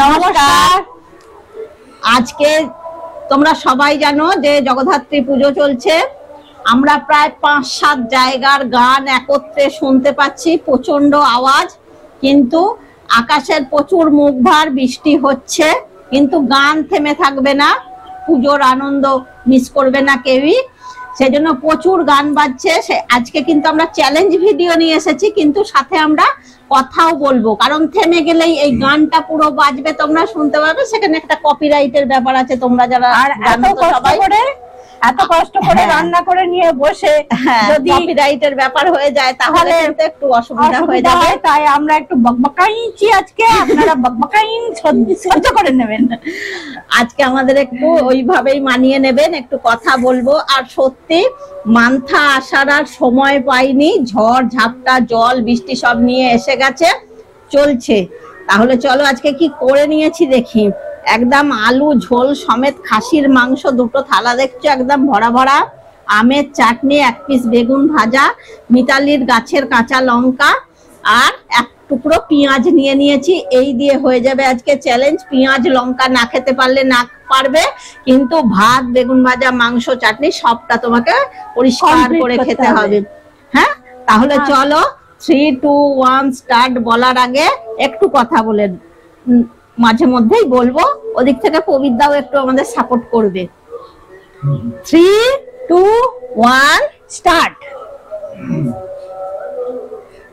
নমস্কার। আজকে তোমরা সবাই জানো যে জগদ্ধাত্রী পুজো চলছে। আমরা প্রায় ৫-৭ জায়গার গান একত্রে শুনতে পাচ্ছি, প্রচন্ড আওয়াজ, কিন্তু আকাশের প্রচুর মুখভার, বৃষ্টি হচ্ছে, কিন্তু গান থেমে থাকবে না, পুজোর আনন্দ মিস করবে না কেউই। সেজন্য প্রচুর গান বাজছে। আজকে কিন্তু আমরা চ্যালেঞ্জ ভিডিও নিয়ে এসেছি, কিন্তু সাথে আমরা কথাও বলবো, কারণ থেমে গেলেই এই গানটা পুরো বাজবে, তোমরা শুনতে পাবে, সেখানে একটা কপিরাইটের ব্যাপার আছে। তোমরা যারা এত কষ্ট করে রান্না করে নিয়ে বসে যদি কপিরাইটের ব্যাপার হয়ে যায় তাহলে একটু অসুবিধা হয়ে যাবে। তাই আমরা একটু বকবকাইছি আজকে, আপনারা বকবকাইন সহ্য করে নেবেন। আজকে আমাদের একটু ওইভাবেই মানিয়ে নেবেন, একটু কথা বলবো। আর সত্যি মান্থা আসার আর সময় পাইনি, ঝড় ঝাপটা জল বৃষ্টি সব নিয়ে এসে গেছে, চলছে। তাহলে চলো আজকে কি করে নিয়েছি দেখি। একদম আলু ঝোল সমেত খাসির মাংস, দুটো থালা দেখছো একদম ভরা ভরা, আমের চাটনি, 1 পিস বেগুন ভাজা, মিতালির গাছের কাঁচা লঙ্কা, আর 1 টুকরো পেঁয়াজ নিয়ে নিয়েছি। এই দিয়ে হয়ে যাবে আজকে চ্যালেঞ্জ। পেঁয়াজ লঙ্কা না খেতে পারলে না পারবে, কিন্তু ভাত, বেগুন ভাজা, মাংস, চাটনি সবটা তোমাকে পরিষ্কার করে খেতে হবে। হ্যাঁ, তাহলে চলো 3, 2, 1 স্টার্ট বলার আগে একটু কথা বলে মাঝে মধ্যেই বলবো, ওদিক থেকে প্রবীরদাও একটু আমাদের সাপোর্ট করবে। 3, 2, 1 স্টার্ট।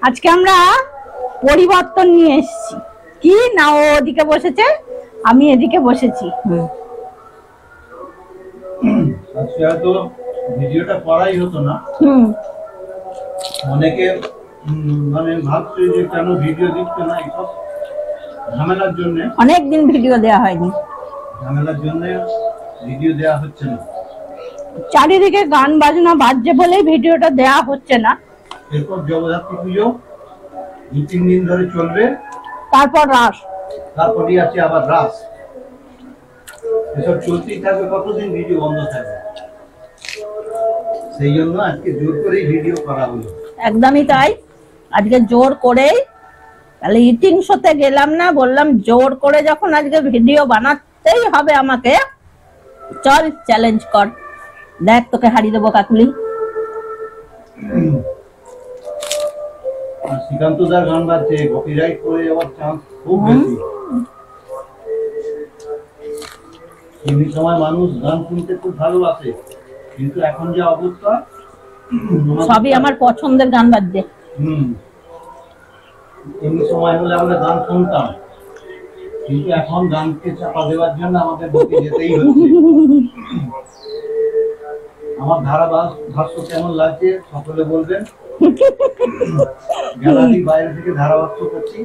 আজকে আমরা পরিবর্তন নিয়ে এসেছি। কি না, ও ওদিকে বসেছে, আমি এদিকে বসেছি। আজকে হয়তো ভিডিওটা করাই হতো না। অনেকে মানে ভাবছে যে কেন ভিডিও দিচ্ছে না, এইসব ঝামেলার জন্য অনেকদিন ভিডিও দেওয়া হয়নি, ঝামেলার জন্য ভিডিও দেওয়া হচ্ছে না। চারিদিকে গান বাজনা বাজছে বলে ভিডিওটা দেয়া হচ্ছে না। এরপর জগদ্ধাত্রী পুজো 2-3 দিন ধরে চলবে, তারপর রাস, তারপরই আছে আবার রাস। এসব চলতেই থাকবে, কতদিন ভিডিও বন্ধ থাকবে। সেই জন্য আজকে জোর করেই ভিডিও করা হলো। একদমই তাই, আজকে জোর করেই। তাহলে ইটিং শোতে গেলাম না, বললাম জোর করে যখন আজকে ভিডিও বানাতেই হবে আমাকে, চল চ্যালেঞ্জ কর, দেখ তোকে হারিয়ে দেবো কাকুলি। শ্রীকান্তদার গান বাজছে, কপিরাইট করে যাওয়ার চান্স খুব বেশি। এমনি সময় মানুষ গান শুনতে খুব ভালোবাসে, কিন্তু এখন যে অবস্থা, সবই আমার পছন্দের গান বাজছে। এমনি সময় হলে আমরা গান শুনতাম, কিন্তু এখন গানকে চাপা দেওয়ার জন্য আমাদের বকে যেতেই হচ্ছে। আমার ধারাভাষ্য কেমন লাগছে সকলে বলবেন। গ্যালারির বাইরে থেকে ধারাভাষ্য করছি।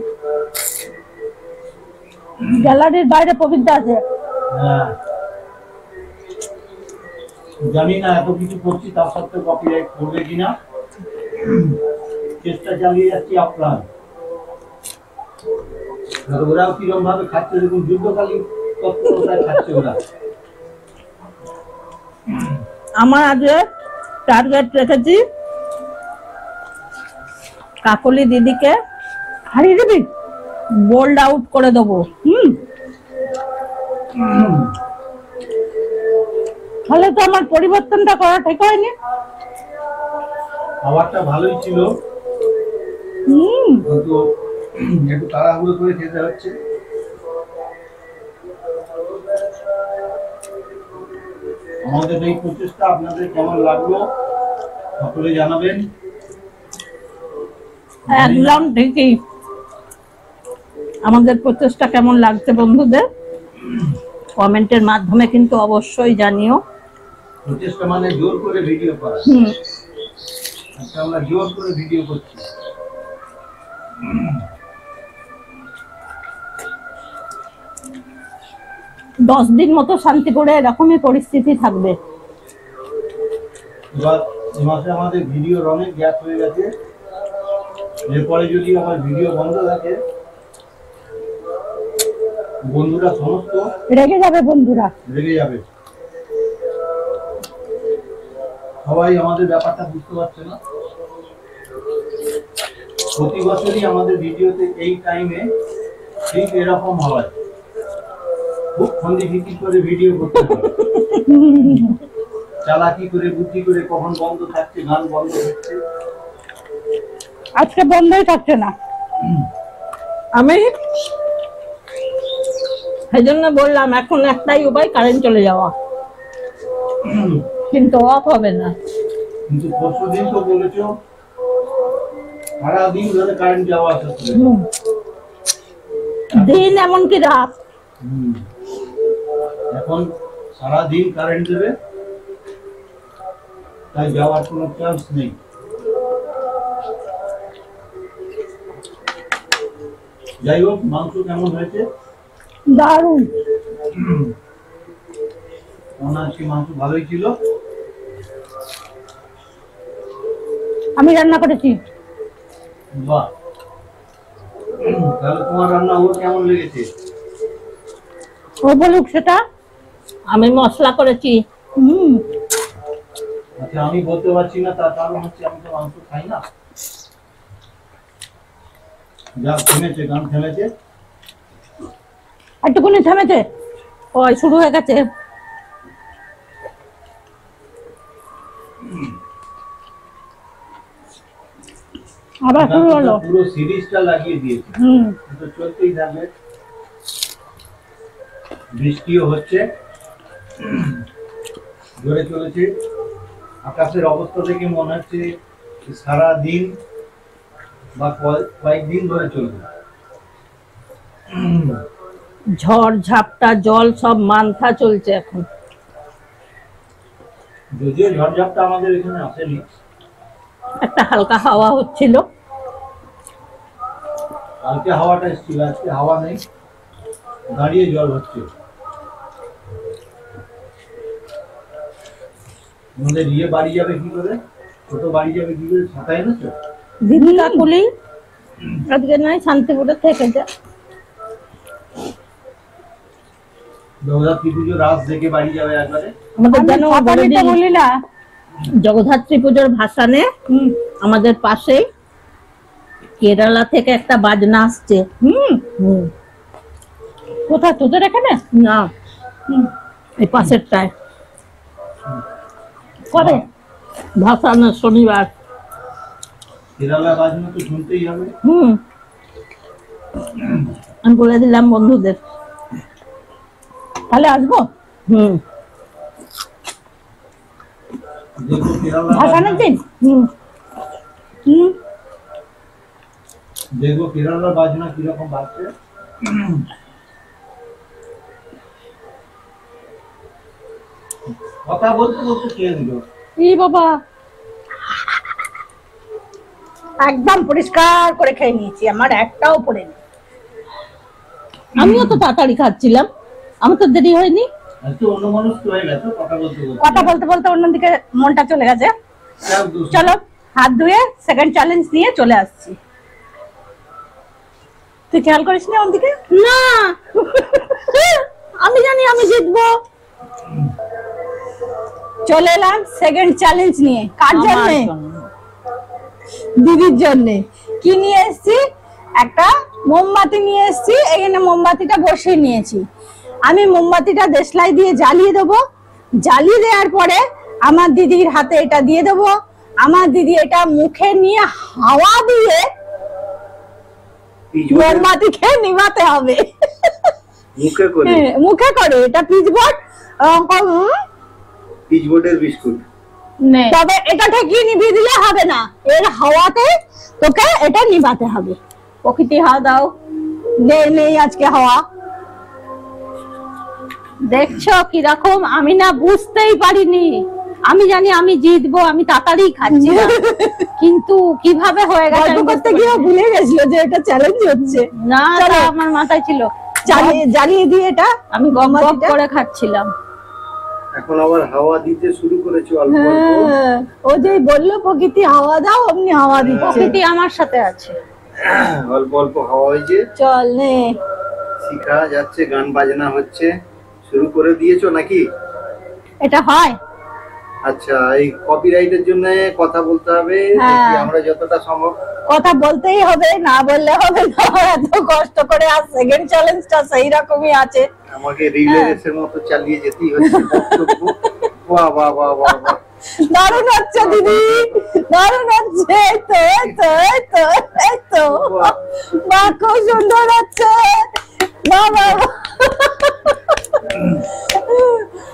গ্যালারির বাইরে প্রবীরদা আছে। হ্যাঁ, জানি না এত কিছু করছি তার সত্ত্বেও কপিরাইট করবে কিনা, চেষ্টা চালিয়ে যাচ্ছি আপ্রাণ। ওরাও কিরকম ভাবে খাচ্ছে দেখুন, যুদ্ধকালীন তৎপরতায় খাচ্ছে ওরা। আমার আজকে টার্গেট রেখেছি কাকলি দিদিকে হারিয়ে দিবি, বোল্ড আউট করে দেবো। তাহলে তো আমার পরিবর্তনটা করা ঠিক হয়নি। খাবারটা ভালোই ছিল, কিন্তু একটু তাড়াহুড়ো করে খেতে হচ্ছে। আমাদের এই প্রচেষ্টা আপনাদের কেমন লাগলো সকলে জানাবেন। একদম ঠিকই, আমাদের প্রচেষ্টা কেমন লাগছে বন্ধুদের কমেন্টের মাধ্যমে কিন্তু অবশ্যই জানিও। প্রচেষ্টা মানে জোর করে ভিডিও করা। আচ্ছা, আমরা জোর করে ভিডিও করছি। 10 দিন মতো শান্তিপুরে এরকমই পরিস্থিতি থাকবে। এবার এই মাসে আমাদের ভিডিওর অনেক গ্যাপ হয়ে গেছে, এরপরে যদি আমার ভিডিও বন্ধ থাকে বন্ধুরা সমস্ত রেগে যাবে, বন্ধুরা রেগে যাবে। সবাই আমাদের ব্যাপারটা বুঝতে পারছে না। প্রতি বছরই আমাদের ভিডিওতে এই টাইমে ঠিক এরকম হয়, খুব খন্দি ভিত্তি করে ভিডিও করতে হবে, চালাকি করে বুদ্ধি করে, কখন বন্ধ থাকছে, গান বন্ধ হচ্ছে। আজকে বন্ধই থাকছে না। আমি সেই জন্য বললাম এখন একটাই উপায়, কারেন্ট চলে যাওয়া, কিন্তু অফ হবে না। কিন্তু পরশুদিন তো বলেছো সারাদিন ধরে কারেন্ট যাওয়া আসা করে। দিন এমনকি রাত। এখন সারাদিন কারেন্ট দেবে, তাই যাওয়ার কোনো চান্স নেই। যাই হোক, মাংস কেমন হয়েছে? দারুণ। অনায়াসি মাংস ভালোই ছিল। আমি রান্না করেছি। বাহ, তাহলে তোমার রান্না ওর কেমন লেগেছে? ও বলুক সেটা। আমি মশলা করেছি। আচ্ছা, আমি বলতে পারছি না, তার কারণ হচ্ছে আমি তো মাংস খাই না। যা থেমেছে, গান থেমেছে। একটুকুনি থেমেছে, ওই শুরু হয়ে গেছে। আবার শুরু হলো। পুরো সিরিজটা লাগিয়ে দিয়েছে, তো চলতেই থাকবে। বৃষ্টিও হচ্ছে, জোরে চলেছে। আকাশের অবস্থা দেখে মনে হচ্ছে সারা দিন বা কয়েকদিন ধরে চলবে। ঝড় ঝাপটা জল সব মান্থা চলছে এখন। যদিও ঝড়ঝাপটা আমাদের এখানে আসেনি, একটা হালকা হাওয়া হচ্ছিল। কালকে হাওয়াটা এসেছিল, আজকে হাওয়া নেই, দাঁড়িয়ে জল হচ্ছে। আমাদের ইয়ে বাড়ি যাবে কি করে, ছোট বাড়ি যাবে কি করে, ছাতা এনেছো? দিদি কাকুলি আজকে নয় শান্তিপুরে থেকে যা। জগদ্ধাত্রী পুজো রাত থেকে বাড়ি যাবে একবারে। আমাদের আমি যেন ছাতা নিতে বলি না। জগদ্ধাত্রী পুজোর ভাসানে আমাদের পাশে কেরালা থেকে একটা বাজনা আসছে। কোথায় তোদের এখানে? না, এই পাশেরটায় কবে? ভাসানে শনিবার। কেরালা বাজনা তো শুনতেই হবে। আমি বলে দিলাম বন্ধুদের। তাহলে আসবো। দেখো কেরালা ভাসানের দিন। দেখো কেরালার বাজনা কিরকম বাজছে। কথা বলতে বলতে কে দিল? ই বাবা, একদম পরিষ্কার করে খেয়ে নিয়েছি, আমার একটাও পড়েনি। আমিও তো তাড়াতাড়ি খাচ্ছিলাম, আমার তো দেরি হয়নি। একটু অন্যমনস্ক হয়ে গেছে কথা বলতে বলতে। কথা বলতে বলতে অন্যদিকে মনটা চলে গেছে। যাও দোস্ত। চলো হাত ধুয়ে সেকেন্ড চ্যালেঞ্জ নিয়ে চলে আসছি। তুই খেয়াল করিস না ওদিকে? না, আমি জানি আমি জিতবো। চলে এলাম সেকেন্ড চ্যালেঞ্জ নিয়ে। কার জন্য? আমার জন্য। দিদির জন্য। কি নিয়ে এসেছি? একটা মোমবাতি নিয়ে এসেছি। এখানে মোমবাতিটা বসিয়ে নিয়েছি। আমি মোমবাতিটা দেশলাই দিয়ে জ্বালিয়ে দেবো। জ্বালিয়ে দেওয়ার পরে আমার দিদির হাতে এটা দিয়ে দেবো। আমার দিদি এটা মুখে নিয়ে হাওয়া দিয়ে মোমবাতিকে নিভাতে হবে। মুখে করে মুখে করে এটা পিচবোর্ড, পিচবোর্ডের বিস্কুট। তবে এটা ঠেকিয়ে নিভিয়ে দিলে হবে না, এর হাওয়াতে তোকে এটা নিভাতে হবে। প্রকৃতি হাওয়া দাও। নেই আজকে হাওয়া। দেখছো কিরকম? আমি না বুঝতেই পারিনি। আমি জানি আমি জিতবো, আমি তাড়াতাড়ি খাচ্ছি কিন্তু কিভাবে হয়ে গেছে গল্প করতে গিয়ে ভুলে গেছিল যে এটা চ্যালেঞ্জ হচ্ছে। না, চলো। আমার মাথায় ছিল। জ্বালিয়ে দিয়ে এটা আমি গম গম করে খাচ্ছিলাম। এখন আবার হাওয়া দিতে শুরু করেছে অল্প অল্প। হ্যাঁ, ও যে বললো প্রকৃতি হাওয়া দাও, অমনি হাওয়া দিচ্ছে। প্রকৃতি আমার সাথে আছে। অল্প অল্প হাওয়া হয়েছে, চল নে। শিখা যাচ্ছে, গান বাজনা হচ্ছে। শুরু করে দিয়েছো নাকি? এটা হয়। আচ্ছা, এই কপিরাইটের জন্য কথা বলতে হবে। হ্যাঁ। দেখি আমরা যতটা সম্ভব কথা বলতেই হবে, না বললে হবে না। এত কষ্ট করে আর সেকেন্ড চ্যালেঞ্জটা সেই রকমই আছে। আমাকে রিলে রেসের মতো চালিয়ে যেতেই হচ্ছে বক্তব্য। বাহ বাহ বাহ বাহ বাহ, দারুণ হচ্ছে দিদি, দারুণ হচ্ছে। এই তো এই তো এই তো এই তো, বাহ খুব সুন্দর হচ্ছে। বাহ বাহ বাহ।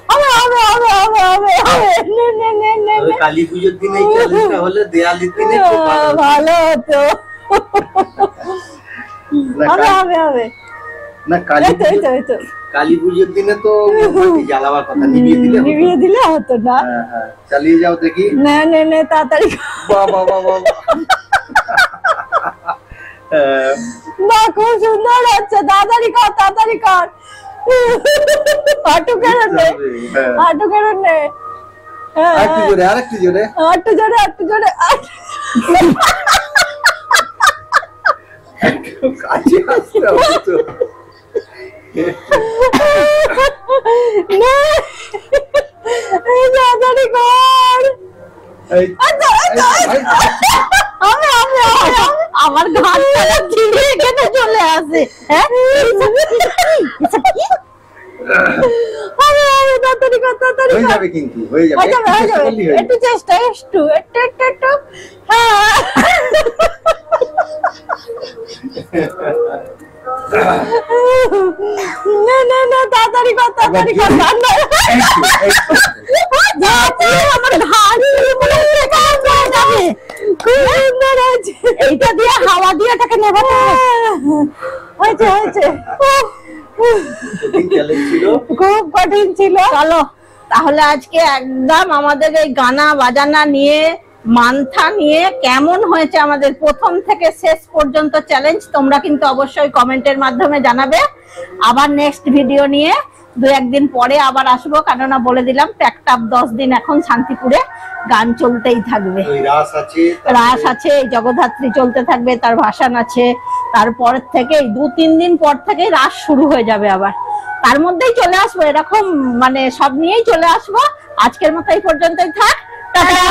হবে হবে হবে হবে হবে হবে। নে নে নে নে তবে কালী পুজোর দিন এই চ্যালেঞ্জটা হলে দেয়ালির দিনে খুব ভালো হতো। ভালো হতো। না, হবে হবে হবে। না কালী এই তো এই তো এই তো, কালী পুজোর দিনে তো মোমবাতি জ্বালাবার কথা, নিভিয়ে দিলে হতো। নিভিয়ে দিলে হতো না। হ্যাঁ হ্যাঁ, চালিয়ে যাও দেখি। নে নে নে তাড়াতাড়ি। বাহ বাহ বাহ বাহ বাহ। বাহ খুব সুন্দর হচ্ছে, তাড়াতাড়ি কর তাড়াতাড়ি কর। হাঁটু কেড়ে নে, হ্যাঁ। হাঁটু কেড়ে নে। হ্যাঁ, আরেকটু জোরে, আরেকটু জোরে। হাঁটু জোরে হাঁটু জোরে। একটু কাছে আসতে হবে তো। নে, এই তাড়াতাড়ি কর। এই, আচ্ছা, আচ্ছা, এই, হবে হবে হবে হবে। আমার ঘাটটা ছিঁড়ে এখানে চলে আসে। হ্যাঁ হবে হবে, তাড়াতাড়ি কর তাড়াতাড়ি হয়ে কর। যাবে কিন্তু, হয়ে যাবে। হয়ে যাবে একটু হয়ে চেষ্টা যাবে, করলেই হয়ে একটু যাবে। চেষ্টা, একটু একটু একটু একটু। হ্যাঁ। না না না, তাড়াতাড়ি কর তাড়াতাড়ি কর। একটু, একটু। আমার ঘাড়ি মনে হচ্ছে কাজ হয়ে যাবে। খুব সুন্দর হয়েছে। এইটা দিয়ে হাওয়া দিয়ে এটাকে নেভাতে হবে। হয়েছে হয়েছে। কঠিন চ্যালেঞ্জ ছিল। খুব কঠিন ছিল। চলো তাহলে আজকে একদম আমাদের এই গানা বাজানা নিয়ে, মান্থা নিয়ে কেমন হয়েছে আমাদের প্রথম থেকে শেষ পর্যন্ত চ্যালেঞ্জ, তোমরা কিন্তু অবশ্যই কমেন্টের মাধ্যমে জানাবে। আবার নেক্সট ভিডিও নিয়ে দু একদিন পরে আবার আসবো, কেননা বলে দিলাম প্যাকটাপ 10 দিন এখন শান্তিপুরে গান চলতেই থাকবে। ওই রাস আছে, রাস আছে, এই জগদ্ধাত্রী চলতে থাকবে, তার ভাসান আছে, তারপর থেকে 2-3 দিন পর থেকে রাস শুরু হয়ে যাবে আবার। তার মধ্যেই চলে আসবো, এরকম মানে সব নিয়েই চলে আসবো। আজকের মতো এই পর্যন্তই থাক, টাটা।